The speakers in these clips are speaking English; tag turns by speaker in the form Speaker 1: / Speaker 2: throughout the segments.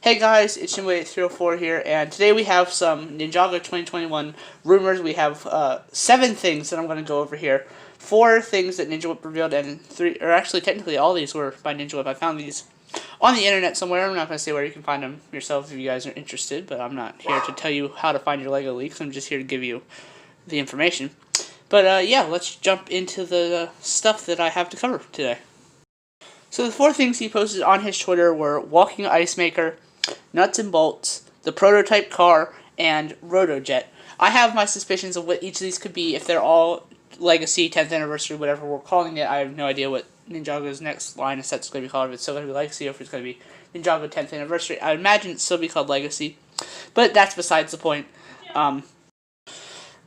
Speaker 1: Hey guys, it's Ninjago304 here, and today we have some Ninjago 2021 rumors. We have 7 things that I'm going to go over here. 4 things that Ninja Whip revealed, and 3, or actually technically all these were by Ninja Whip. I found these on the internet somewhere. I'm not going to say where you can find them yourself if you guys are interested, but I'm not here to tell you how to find your LEGO leaks. I'm just here to give you the information. But yeah, let's jump into the stuff that I have to cover today. So the 4 things he posted on his Twitter were Walking Ice Maker, Nuts and Bolts, the Prototype Car, and Rotojet. I have my suspicions of what each of these could be. If they're all Legacy, 10th Anniversary, whatever we're calling it, I have no idea what Ninjago's next line of sets is going to be called. If it's still going to be Legacy or if it's going to be Ninjago 10th Anniversary. I imagine it's still be called Legacy, but that's besides the point.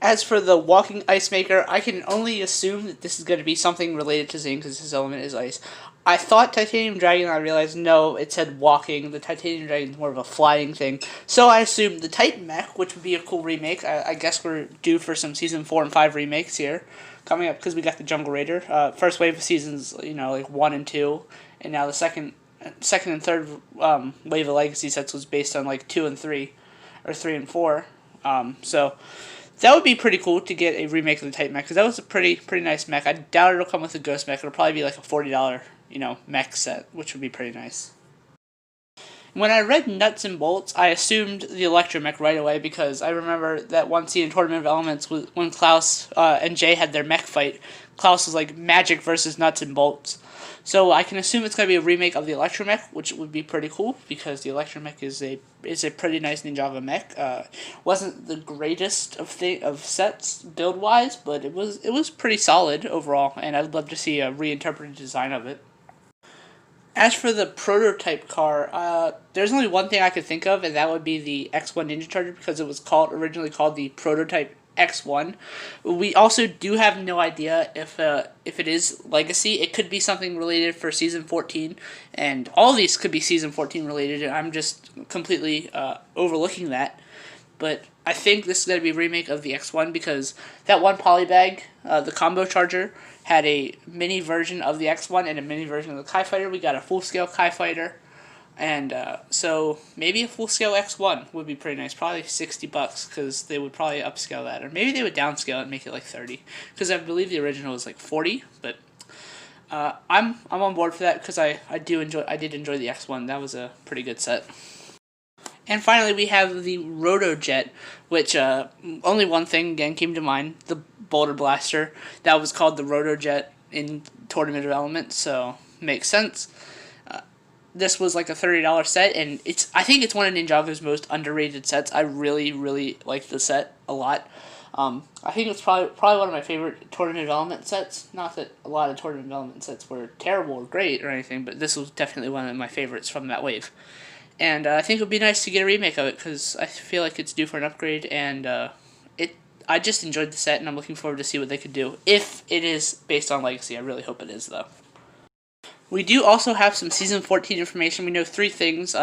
Speaker 1: As for the Walking Ice Maker, I can only assume that this is going to be something related to Zing because his element is ice. I thought Titanium Dragon, I realized no, it said walking. The Titanium Dragon is more of a flying thing. So I assumed the Titan Mech, which would be a cool remake. I guess we're due for some Season 4 and 5 remakes here coming up because we got the Jungle Raider. First wave of seasons, like 1 and 2, and now the second and third wave of Legacy sets was based on like 2 and 3, or 3 and 4. So that would be pretty cool to get a remake of the Titan Mech, because that was a pretty nice mech. I doubt it'll come with a Ghost Mech. It'll probably be like a $40, mech set, which would be pretty nice. When I read Nuts and Bolts, I assumed the Electromag right away, because I remember that one scene in Tournament of Elements when Klaus and Jay had their mech fight. Klaus was like Magic versus Nuts and Bolts. So I can assume it's going to be a remake of the Electromech, which would be pretty cool, because the Electromech is a pretty nice Ninjago mech. Wasn't the greatest of sets build-wise, but it was pretty solid overall, and I'd love to see a reinterpreted design of it. As for the Prototype Car, there's only one thing I could think of, and that would be the X1 Ninja Charger, because it was originally called the Prototype X1. We also do have no idea if it is Legacy. It could be something related for Season 14, and all of these could be Season 14 related, and I'm just completely overlooking that. But I think this is going to be a remake of the X1, because that one polybag, the Combo Charger, had a mini version of the X1 and a mini version of the Kai Fighter. We got a full-scale Kai Fighter, and so maybe a full-scale X1 would be pretty nice. Probably $60, because they would probably upscale that, or maybe they would downscale it and make it like 30, because I believe the original was like 40. But I'm on board for that, because I did enjoy the X1. That was a pretty good set. And finally, we have the Rotojet, which only one thing again came to mind: the Boulder Blaster. That was called the Rotojet in Tournament of Elements, so makes sense. This was like a $30 set, and I think it's one of Ninjago's most underrated sets. I really like the set a lot. I think it's probably one of my favorite Tournament of Elements sets. Not that a lot of Tournament of Elements sets were terrible or great or anything, but this was definitely one of my favorites from that wave. And I think it would be nice to get a remake of it, because I feel like it's due for an upgrade, and I just enjoyed the set, and I'm looking forward to see what they could do. If it is based on Legacy, I really hope it is, though. We do also have some Season 14 information. We know 3 things.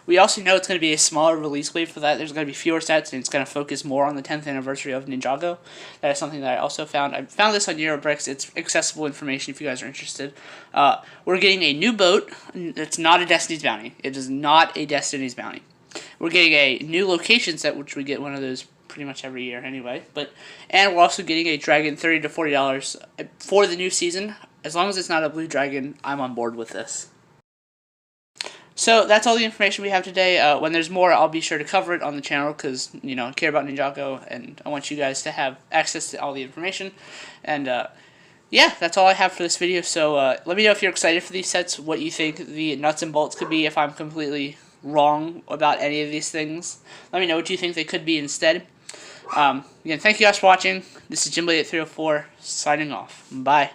Speaker 1: We also know it's going to be a smaller release wave for that. There's going to be fewer sets, and it's going to focus more on the 10th anniversary of Ninjago. That is something that I also found. I found this on Eurobricks. It's accessible information if you guys are interested. We're getting a new boat. It's not a Destiny's Bounty. It is not a Destiny's Bounty. We're getting a new location set, which we get one of those pretty much every year anyway. And we're also getting a Dragon $30 to $40 for the new season. As long as it's not a blue dragon, I'm on board with this. So that's all the information we have today. When there's more, I'll be sure to cover it on the channel, because I care about Ninjago, and I want you guys to have access to all the information. And yeah, that's all I have for this video. So let me know if you're excited for these sets, what you think the Nuts and Bolts could be, if I'm completely wrong about any of these things. Let me know what you think they could be instead. Again, thank you guys for watching. This is Jimblade 304 signing off. Bye.